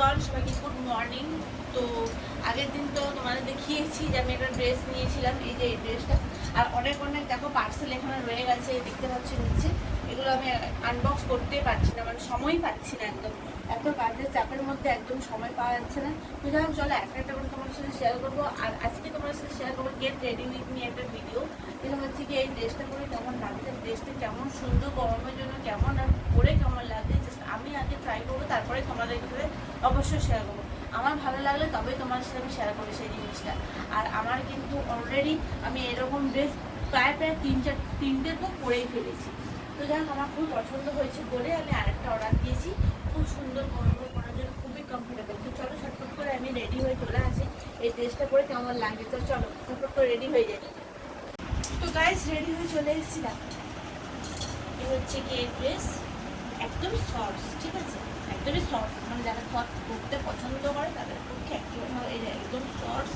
Everyone, সবাইকে good morning. তো আগের দিন তো তোমাদের দেখিয়েছি যে আমি একটা ড্রেস নিয়েছিলাম, এই যে এই ড্রেসটা। আর অনেক অনেক দেখো পার্সেল এখানে রয়ে গেছে, দেখতে পাচ্ছি নিচে। এগুলো আমি আনবক্স করতেই পারছি না, মানে সময়ই পাচ্ছি না, একদম এত কাজের চাপের মধ্যে একদম সময় পাওয়া যাচ্ছে না। তো যাই হোক, চলো একটা একটা করে তোমার সাথে শেয়ার করবো। আর আজকে তোমার সাথে শেয়ার করবো গেট রেডি উইথ মি একটা ভিডিও। এটা হচ্ছে কি, এই ড্রেসটা পরে কেমন লাগছে, ড্রেসটা কেমন সুন্দর, গরমের জন্য কেমন, আর পরে কেমন লাগছে জাস্ট আমি আগে ট্রাই করবো, তারপরে তোমাদের সাথে অবশ্যই শেয়ার করবো। আমার ভালো লাগলে তবেই তোমার সাথে আমি শেয়ার করি সেই জিনিসটা। আর আমার কিন্তু অলরেডি আমি এরকম ড্রেস প্রায় তিনটে তো পরেই ফেলেছি। তো যাই হোক, আমার খুব পছন্দ হয়েছে বলে আমি আরেকটা অর্ডার দিয়েছি। খুব সুন্দর, গরমে পরার জন্য খুবই কমফোর্টেবল। তো চলো ছটফট করে আমি রেডি হয়ে চলে আসি। এই ড্রেসটা পরে কেমন লাগে, তো চলো ছটফট করে রেডি হয়ে যাই। তো গাইস, রেডি হয়ে চলে এসেছিলাম। এই হচ্ছে কি এই ড্রেস, একদমই শর্টস, ঠিক আছে, একদমই শর্টস, মানে যারা শর্টস পরতে পছন্দ করে তাদের পক্ষে একদম শর্টস।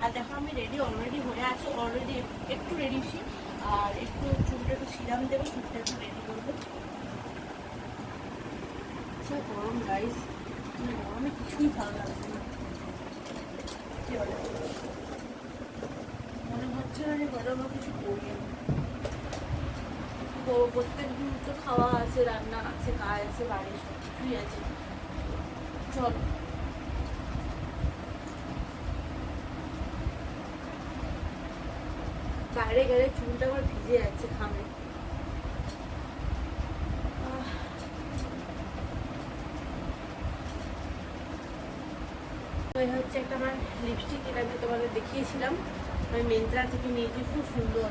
আর দেখো আমি রেডি অলরেডি হয়ে আছি, অলরেডি একটু রেডি হচ্ছি। আর একটু চুলটা একটু সিরাম দেবো, চুলটা একটু রেডি করবো। আচ্ছা গরম গাইস, গরমে কিছুই ভালো লাগছে না। কি বলে, মনে হচ্ছে না যে গরমে কিছু করি আমি। প্রত্যেক দিন তো খাওয়া আছে, রান্না আছে, কাজ আছে, বাড়ি সব কিছুই আছে। চল বাইরে গেলে চুলটা আবার ভিজে যাচ্ছে ঘামে। এই হচ্ছে একটা আমার লিপস্টিক, এটা আমি তোমাদের দেখিয়েছিলাম, আমি মিন্ত্রা থেকে নিয়েছি, খুব সুন্দর।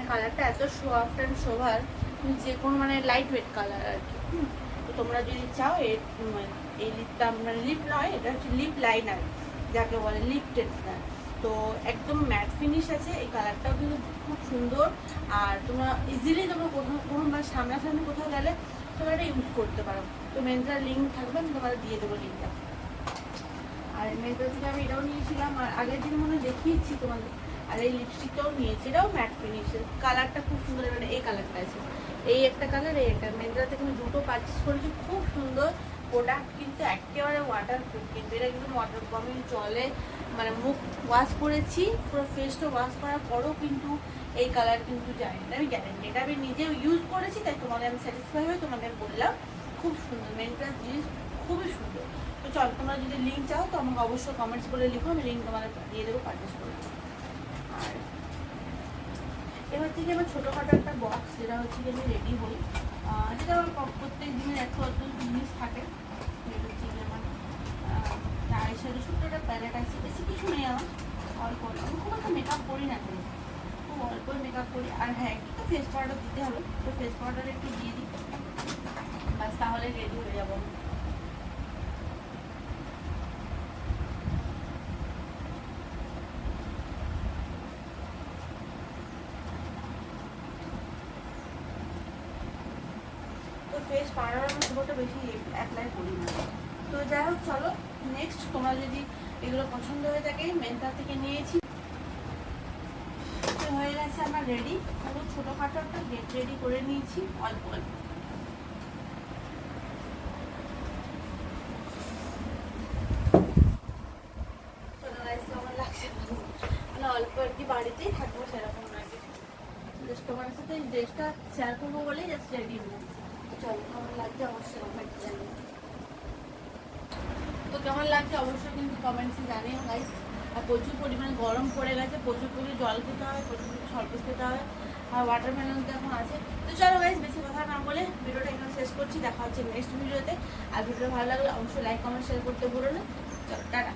কালারটা এত সফট অ্যান্ড সোভার, যে কোনো মানে লাইট ওয়েট কালার আর কি। তো তোমরা যদি চাও এই লিপটা, মানে লিপ নয়, এটা হচ্ছে লিপ লাইনার, যাকে বলে লিপ টেন্সার। তো একদম ম্যাট ফিনিশ আছে, এই কালারটাও কিন্তু খুব সুন্দর। আর তোমরা ইজিলি তোমরা কোথাও কোনো মানে সামনাসামনি কোথাও গেলে তোমরা এটা ইউজ করতে পারো। তো মেন্ত্রার লিঙ্ক থাকবে, আমি তোমাদের দিয়ে দেবো লিঙ্কটা। আর মেন্ত্রা থেকে আমি এটাও নিয়েছিলাম, আর আগের দিন মনে দেখিয়েছি তোমাদের। আর এই লিপস্টিকটাও নিয়েছি, এটাও ম্যাট ফিনিশের, কালারটা খুব সুন্দর। মানে এই কালারটা আছে, এই একটা কালার, এই একটা। মেন্ত্রা থেকে আমি দুটো পারচেস করেছি, খুব সুন্দর প্রোডাক্ট, কিন্তু একেবারে ওয়াটারপ্রুফ। কিন্তু এটা কিন্তু ওয়াটারপ্রুফ, আমি জলে মানে মুখ ওয়াশ করেছি, পুরো ফেসটা ওয়াশ করার পরও কিন্তু এই কালার কিন্তু যায় না, আমি গ্যারেন্টি। এটা আমি নিজেও ইউজ করেছি, তাই তোমাদের আমি স্যাটিসফাই হয়ে তোমাদের বললাম। খুব সুন্দর, মেন্ত্রার জিনিস খুবই সুন্দর। তো চল, তোমরা যদি লিঙ্ক চাও তো আমাকে অবশ্যই কমেন্টস করে লিখো, আমি লিঙ্ক তোমাদের দিয়ে দেবো, পারচেস করে দেবো। আর এ হচ্ছে কি আমার ছোটোখাটো একটা বক্স, যেটা হচ্ছে কি আমি রেডি হই, যেটা আমার প্রত্যেক দিনের একটু অত জিনিস থাকে। এটা হচ্ছে কি আমার চায়ের সাথে ছোট্ট একটা প্যালেট আছে, বেশি কিছু নেই আমার, অল্প অল্প। আমি খুব একটা মেকআপ করি না, কিন্তু খুব অল্প মেকআপ করি। আর হ্যাঁ, একটু তো ফেস পাউডার দিতে হবে, তো ফেস পাউডার একটু দিয়ে দিই, বাস তাহলে রেডি হয়ে যাবো। তো ফেস পাউডার আমি খুব একটা বেশি অ্যাপ্লাই করি না। তো যাই হোক, চলো নেক্সট, তোমরা যদি এগুলো পছন্দ হয়ে থাকে, মেন্ত্রা থেকে নিয়েছি। তো হয়ে গেছে আমার রেডি, পুরো ছোটোখাটো একটা গেট রেডি করে নিয়েছি অল্প অল্প। কেমন লাগছে, মানে অল্প আর কি, বাড়িতেই থাকবো সেরকম না কিছু, জাস্ট তোমার সাথে এই ড্রেসটা শেয়ার করবো বলেই জাস্ট রেডি হবো। চলো, কেমন লাগছে অবশ্যই কমেন্টে জানিও। তো কেমন লাগছে অবশ্যই কিন্তু কমেন্টসে জানিও গাইস। আর প্রচুর পরিমাণে গরম পড়ে গেছে, প্রচুর পরিমাণে জল খেতে হবে, প্রচুর পরিমাণে শরবত খেতে হবে। আর ওয়াটারমেলন তো এখন আছে। তো চলো গাইস, বেশি কথা না বলে ভিডিওটা এখানে শেষ করছি, দেখা হচ্ছে নেক্সট ভিডিওতে। আর ভিডিও ভালো লাগলে অবশ্যই লাইক কমেন্ট শেয়ার করতে ভুলো না। চলো টাটা।